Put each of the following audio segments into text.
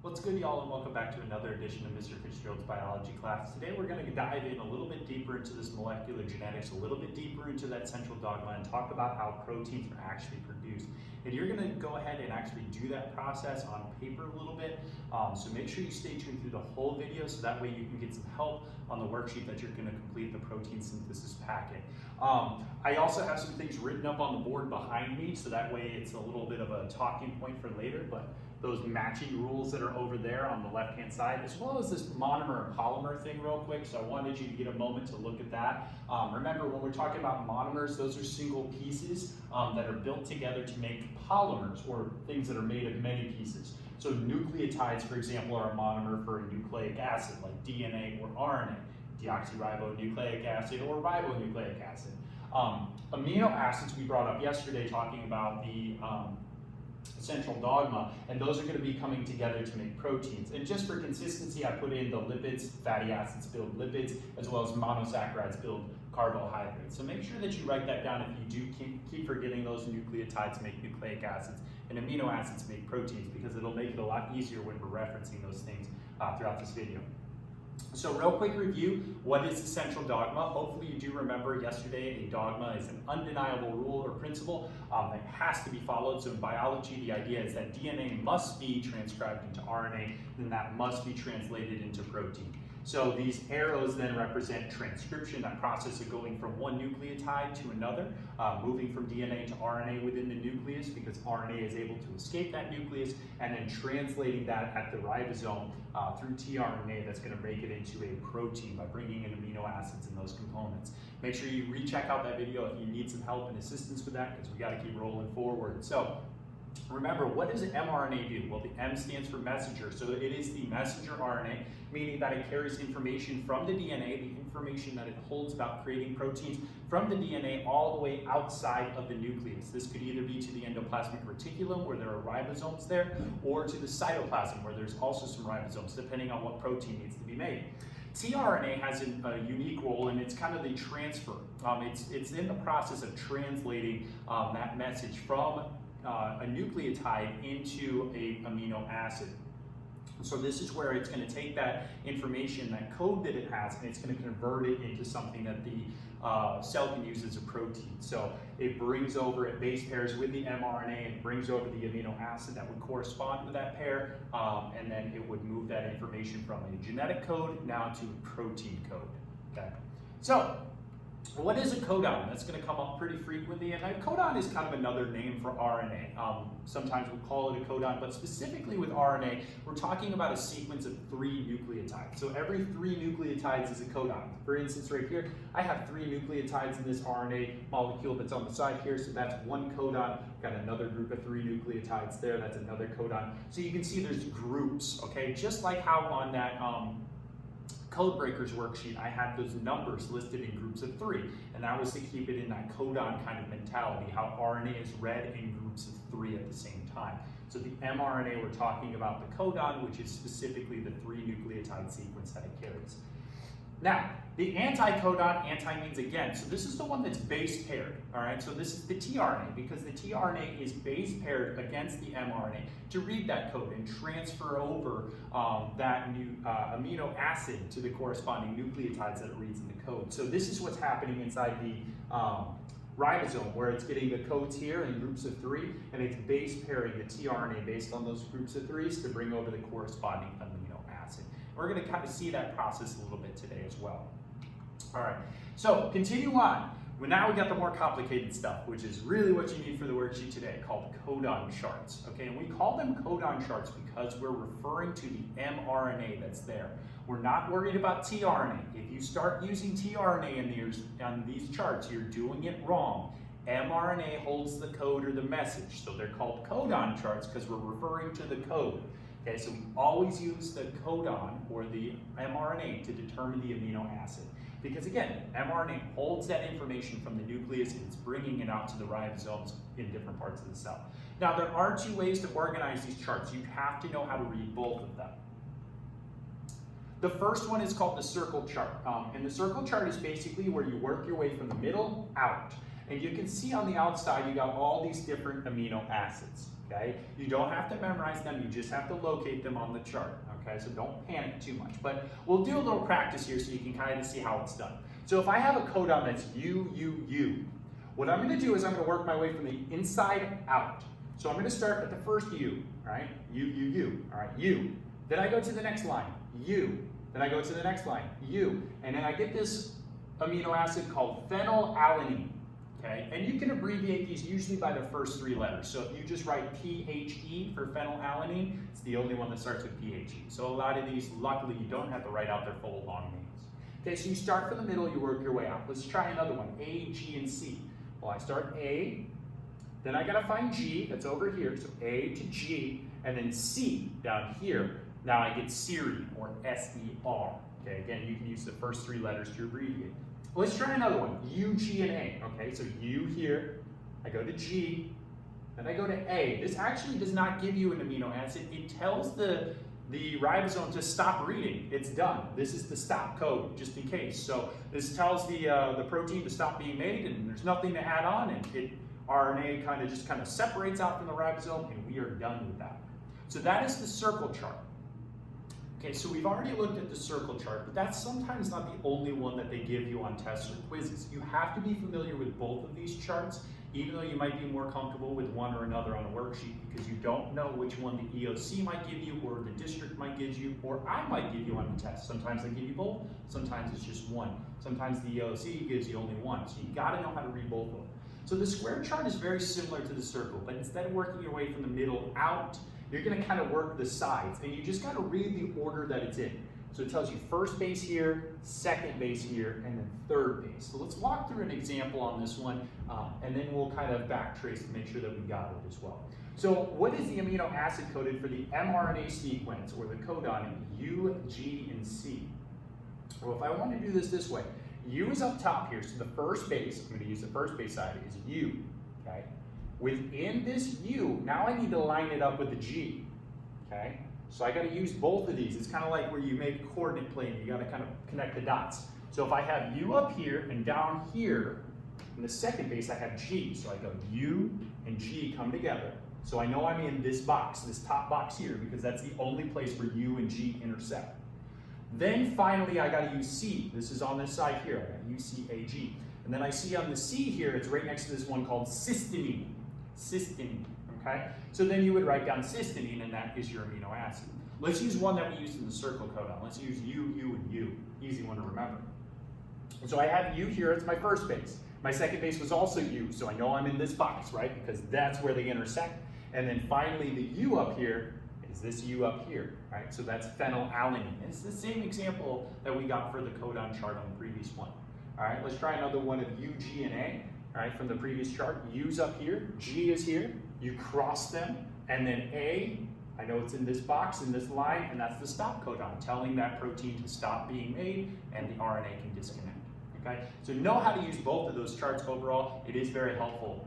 What's good, y'all, and welcome back to another edition of Mr. Fitzgerald's biology class. Today we're going to dive in a little bit deeper into this molecular genetics, a little bit deeper into that central dogma, and talk about how proteins are actually produced. And you're going to go ahead and actually do that process on paper a little bit, so make sure you stay tuned through the whole video so that way you can get some help on the worksheet that you're going to complete the protein synthesis packet. I also have some things written up on the board behind me, so that way it's a little bit of a talking point for later, but those matching rules that are over there on the left-hand side, as well as this monomer and polymer thing real quick. So I wanted you to get a moment to look at that. Remember, when we're talking about monomers, those are single pieces that are built together to make polymers, or things that are made of many pieces. So nucleotides, for example, are a monomer for a nucleic acid, like DNA or RNA, deoxyribonucleic acid or ribonucleic acid. Amino acids we brought up yesterday talking about the central dogma, and those are going to be coming together to make proteins. And just for consistency, I put in the lipids. Fatty acids build lipids, as well as monosaccharides build carbohydrates. So make sure that you write that down if you do keep forgetting those. Nucleotides make nucleic acids, and amino acids make proteins, because it'll make it a lot easier when we're referencing those things throughout this video. So real quick review, what is the central dogma? Hopefully you do remember yesterday, a dogma is an undeniable rule or principle that has to be followed. So in biology, the idea is that DNA must be transcribed into RNA, and that must be translated into protein. So these arrows then represent transcription, that process of going from one nucleotide to another, moving from DNA to RNA within the nucleus, because RNA is able to escape that nucleus, and then translating that at the ribosome through tRNA that's going to make it into a protein by bringing in amino acids and those components. Make sure you recheck out that video if you need some help and assistance with that, because we got to keep rolling forward. So remember, what does an mRNA do? Well, the M stands for messenger, so it is the messenger RNA, meaning that it carries information from the DNA, the information that it holds about creating proteins, from the DNA all the way outside of the nucleus. This could either be to the endoplasmic reticulum, where there are ribosomes there, or to the cytoplasm, where there's also some ribosomes, depending on what protein needs to be made. tRNA has a unique role, and it's kind of the transfer. It's in the process of translating that message from a nucleotide into an amino acid. So this is where it's going to take that information, that code that it has, and it's going to convert it into something that the cell can use as a protein. So it brings over, it base pairs with the mRNA and brings over the amino acid that would correspond with that pair, and then it would move that information from a genetic code now to a protein code. Okay. So what is a codon? That's going to come up pretty frequently, and a codon is kind of another name for RNA. Sometimes we'll call it a codon, but specifically with RNA, we're talking about a sequence of 3 nucleotides. So every 3 nucleotides is a codon. For instance, right here, I have 3 nucleotides in this RNA molecule that's on the side here, so that's one codon. Got another group of 3 nucleotides there, that's another codon. So you can see there's groups, okay? Just like how on that Codebreakers worksheet, I had those numbers listed in groups of 3, and that was to keep it in that codon kind of mentality, how RNA is read in groups of 3 at the same time. So the mRNA, we're talking about the codon, which is specifically the 3 nucleotide sequence that it carries. Now, the anticodon, anti means again, so this is the one that's base paired, all right? So this is the tRNA, because the tRNA is base paired against the mRNA to read that code and transfer over that new amino acid to the corresponding nucleotides that it reads in the code. So this is what's happening inside the ribosome, where it's getting the codes here in groups of 3, and it's base pairing the tRNA based on those groups of 3s to bring over the corresponding amino acid. We're going to kind of see that process a little bit today as well. All right, so continue on. Well, now we got the more complicated stuff, which is really what you need for the worksheet today, called codon charts. Okay, and we call them codon charts because we're referring to the mRNA that's there. We're not worried about tRNA. If you start using tRNA in these charts, you're doing it wrong. mRNA holds the code or the message, so they're called codon charts because we're referring to the code. Okay, so we always use the codon or the mRNA to determine the amino acid. Because again, mRNA holds that information from the nucleus and it's bringing it out to the ribosomes in different parts of the cell. Now, there are 2 ways to organize these charts. You have to know how to read both of them. The first one is called the circle chart. And the circle chart is basically where you work your way from the middle out. And you can see on the outside, you got all these different amino acids, okay? You don't have to memorize them, you just have to locate them on the chart, okay? So don't panic too much. But we'll do a little practice here so you can kind of see how it's done. So if I have a codon that's U, U, U, what I'm gonna do is I'm gonna work my way from the inside out. So I'm gonna start at the first U, all right? U, U, U, all right, U. Then I go to the next line, U. Then I go to the next line, U. And then I get this amino acid called phenylalanine, okay? And you can abbreviate these usually by the first 3 letters. So if you just write PHE for phenylalanine, it's the only one that starts with PHE. So a lot of these, luckily, you don't have to write out their full long names. Okay, so you start from the middle, you work your way out. Let's try another one, A, G, and C. Well, I start A, then I gotta find G, that's over here, so A to G, and then C down here. Now I get serine, or S-E-R. Okay, again, you can use the first 3 letters to abbreviate. Let's try another one, U, G, and A. Okay, so U here, I go to G, then I go to A. This actually does not give you an amino acid. It tells the ribosome to stop reading. It's done. This is the stop code, just in case. So this tells the protein to stop being made, and there's nothing to add on, and RNA kind of separates out from the ribosome, and we are done with that. So that is the circle chart. Okay, so we've already looked at the circle chart, but that's sometimes not the only one that they give you on tests or quizzes. You have to be familiar with both of these charts, even though you might be more comfortable with one or another on a worksheet, because you don't know which one the EOC might give you, or the district might give you, or I might give you on the test. Sometimes they give you both, sometimes it's just one. Sometimes the EOC gives you only one, so you gotta know how to read both of them. So the square chart is very similar to the circle, but instead of working your way from the middle out, you're gonna kind of work the sides, and you just gotta read the order that it's in. So it tells you first base here, second base here, and then third base. So let's walk through an example on this one, and then we'll kind of backtrace to make sure that we got it as well. So what is the amino acid coded for the mRNA sequence, or the codon U, G, and C? Well, if I want to do this way, U is up top here, so the first base, I'm gonna use the first base side, is U, okay? Within this U, now I need to line it up with the G, okay? So I gotta use both of these. It's kind of like where you make a coordinate plane, you gotta kind of connect the dots. So if I have U up here and down here, in the second base I have G. So I go U and G come together. So I know I'm in this box, this top box here, because that's the only place where U and G intersect. Then finally I gotta use C. This is on this side here, I got UCAG. And then I see on the C here, it's right next to this one called cysteine. Cysteine, okay? So then you would write down cysteine, and that is your amino acid. Let's use one that we used in the circle codon. Let's use U, U, and U. Easy one to remember. So I have U here, it's my first base. My second base was also U, so I know I'm in this box, right? Because that's where they intersect. And then finally the U up here is this U up here, right? So that's phenylalanine. It's the same example that we got for the codon chart on the previous one. All right, let's try another one of U, G, and A. All right, from the previous chart, U's up here, G is here, you cross them, and then A, I know it's in this box, in this line, and that's the stop codon, telling that protein to stop being made, and the RNA can disconnect, okay? So know how to use both of those charts overall. It is very helpful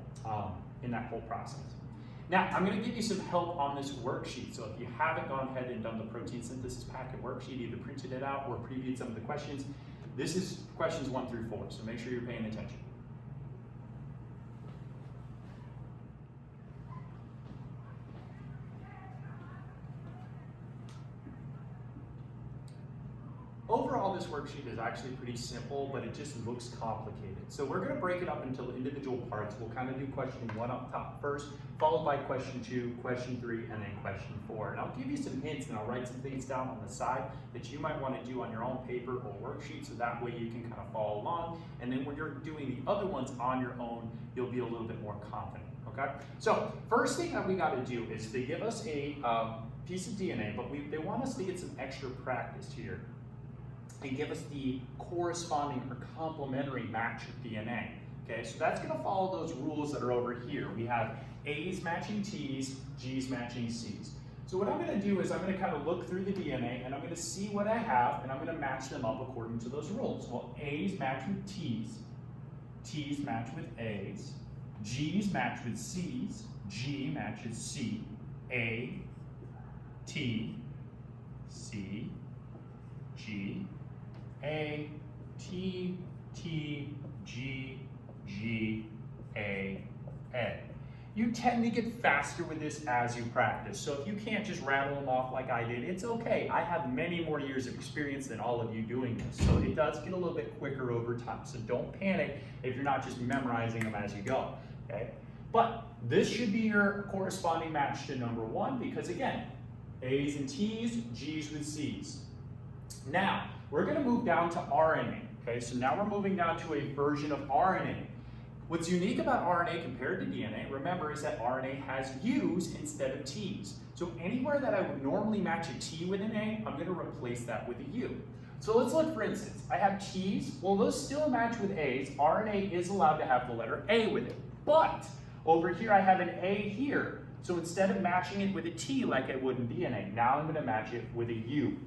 in that whole process. Now, I'm gonna give you some help on this worksheet. So if you haven't gone ahead and done the protein synthesis packet worksheet, either printed it out or previewed some of the questions, this is questions 1 through 4, so make sure you're paying attention. Overall, this worksheet is actually pretty simple, but it just looks complicated. So we're gonna break it up into individual parts. We'll kind of do question 1 up top first, followed by question 2, question 3, and then question 4. And I'll give you some hints, and I'll write some things down on the side that you might wanna do on your own paper or worksheet, so that way you can kind of follow along. And then when you're doing the other ones on your own, you'll be a little bit more confident, okay? So first thing that we gotta do is they give us a piece of DNA, but they want us to get some extra practice here and give us the corresponding or complementary match of DNA. Okay, so that's gonna follow those rules that are over here. We have A's matching T's, G's matching C's. So what I'm gonna do is I'm gonna kind of look through the DNA and I'm gonna see what I have and I'm gonna match them up according to those rules. Well, A's match with T's, T's match with A's, G's match with C's, G matches C, A, T, C, G, A, T, T, G, G, A, A. You tend to get faster with this as you practice. So if you can't just rattle them off like I did, it's okay. I have many more years of experience than all of you doing this. So it does get a little bit quicker over time. So don't panic if you're not just memorizing them as you go, okay? But this should be your corresponding match to number 1 because again, A's and T's, G's with C's. Now, we're gonna move down to RNA, okay? So now we're moving down to a version of RNA. What's unique about RNA compared to DNA, remember, is that RNA has U's instead of T's. So anywhere that I would normally match a T with an A, I'm gonna replace that with a U. So let's look, for instance, I have T's, well those still match with A's. RNA is allowed to have the letter A with it. But over here I have an A here. So instead of matching it with a T like I would in DNA, now I'm gonna match it with a U.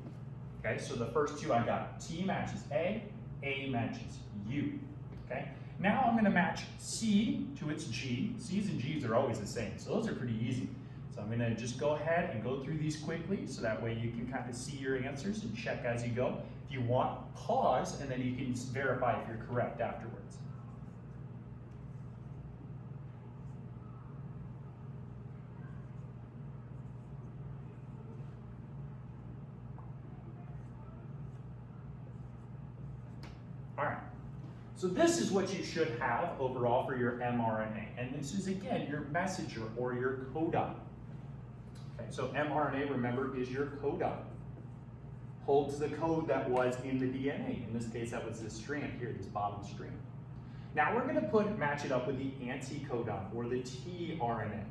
Okay, so the first two I got, T matches A matches U, okay? Now I'm gonna match C to its G. C's and G's are always the same, so those are pretty easy. So I'm gonna just go ahead and go through these quickly so that way you can kind of see your answers and check as you go. If you want, pause, and then you can verify if you're correct afterwards. All right. So this is what you should have overall for your mRNA. And this is, again, your messenger or your codon. Okay, so mRNA, remember, is your codon. Holds the code that was in the DNA. In this case, that was this strand here, this bottom strand. Now we're going to match it up with the anticodon or the tRNA.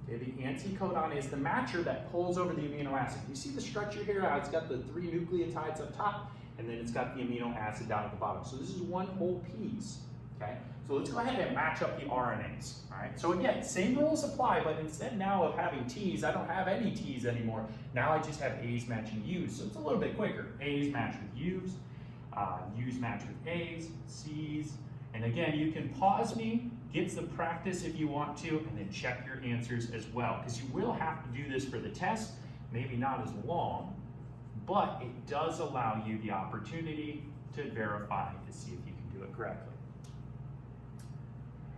Okay, the anticodon is the matcher that pulls over the amino acid. You see the structure here? It's got the 3 nucleotides up top, and then it's got the amino acid down at the bottom. So this is one whole piece, okay? So let's go ahead and match up the RNAs, all right? So again, same rules apply, but instead now of having T's, I don't have any T's anymore. Now I just have A's matching U's, so it's a little bit quicker. A's match with U's, U's match with A's, C's, and again, you can pause me, get the practice if you want to, and then check your answers as well, because you will have to do this for the test, maybe not as long, but it does allow you the opportunity to verify to see if you can do it correctly.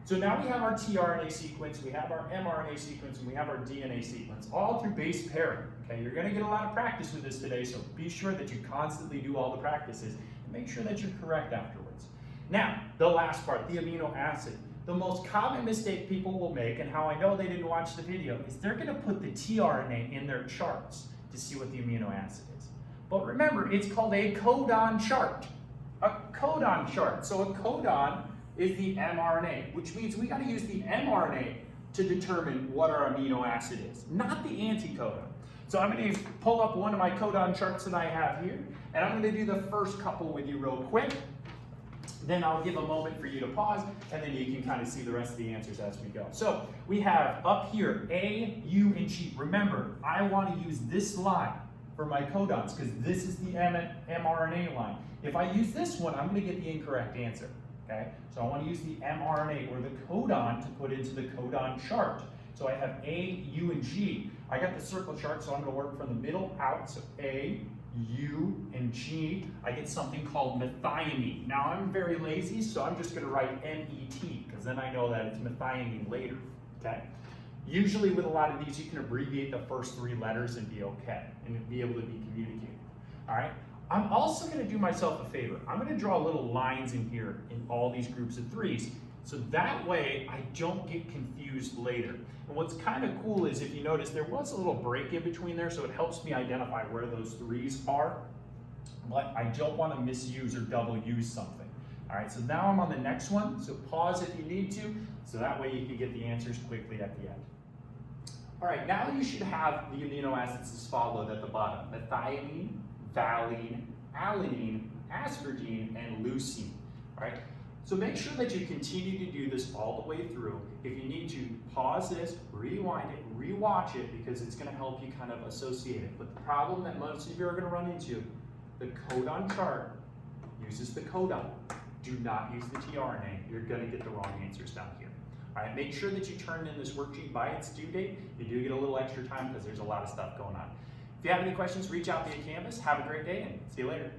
So now we have our tRNA sequence, we have our mRNA sequence, and we have our DNA sequence, all through base pairing. Okay, you're going to get a lot of practice with this today, so be sure that you constantly do all the practices and make sure that you're correct afterwards. Now, the last part, the amino acid. The most common mistake people will make, and how I know they didn't watch the video, is they're going to put the tRNA in their charts to see what the amino acid is. But remember, it's called a codon chart. A codon chart. So a codon is the mRNA, which means we got to use the mRNA to determine what our amino acid is, not the anticodon. So I'm going to pull up one of my codon charts that I have here, and I'm going to do the first couple with you real quick. Then I'll give a moment for you to pause, and then you can kind of see the rest of the answers as we go. So we have up here A, U, and G. Remember, I want to use this line for my codons because this is the mRNA line. If I use this one, I'm going to get the incorrect answer. Okay? So I want to use the mRNA or the codon to put into the codon chart. So I have A, U, and G. I got the circle chart, so I'm going to work from the middle out. So A, U, and G, I get something called methionine. Now I'm very lazy, so I'm just going to write MET, because then I know that it's methionine later, okay? Usually with a lot of these, you can abbreviate the first 3 letters and be okay, and be able to be communicated, all right? I'm also going to do myself a favor. I'm going to draw little lines in here in all these groups of 3s, so that way I don't get confused later. And what's kind of cool is if you notice there was a little break in between there, so it helps me identify where those 3s are, but I don't want to misuse or double use something. All right, so now I'm on the next one, so pause if you need to, so that way you can get the answers quickly at the end. All right, now you should have the amino acids as followed at the bottom: methionine, valine, alanine, asparagine, and leucine. All right. So make sure that you continue to do this all the way through. If you need to, pause this, rewind it, rewatch it, because it's going to help you kind of associate it. But the problem that most of you are going to run into, the codon chart uses the codon. Do not use the tRNA. You're going to get the wrong answers down here. All right, make sure that you turn in this worksheet by its due date. You do get a little extra time because there's a lot of stuff going on. If you have any questions, reach out via Canvas. Have a great day and see you later.